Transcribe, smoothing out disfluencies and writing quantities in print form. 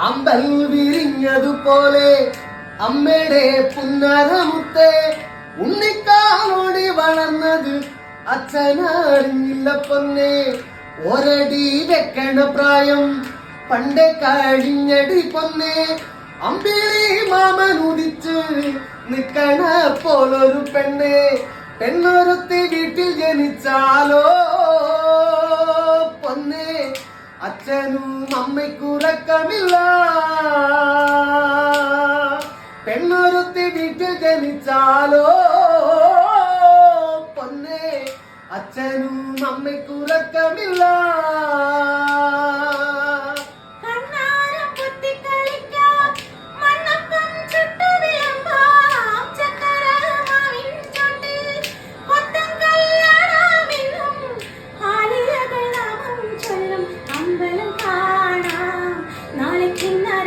അമ്പൽ വിരിഞ്ഞതുപോലെ അമ്മയുടെ പുന്നരമുത്തെ ഉണ്ണിക്കാലോടി വളർന്നത് അച്ഛനറിഞ്ഞില്ല പൊന്നെ. ഒരടി വെക്കണ പ്രായം പണ്ടേ കഴിഞ്ഞടി പൊന്നെ. അമ്പിളി മാമൻ ഉദിച്ച് നിക്കണ പോലൊരു പെണ്ണെ. പെണ്ണൊരുത്തി വീട്ടിൽ ജനിച്ചാലോ പൊന്നെ, അച്ഛനും അമ്മയ്ക്കുറക്കമില്ല. പെണ്ണൊരുത്തി വീട്ടിൽ ജനിച്ചാലോ പൊന്നെ, അച്ഛനും അമ്മയ്ക്കുറക്കമില്ല. നാളെ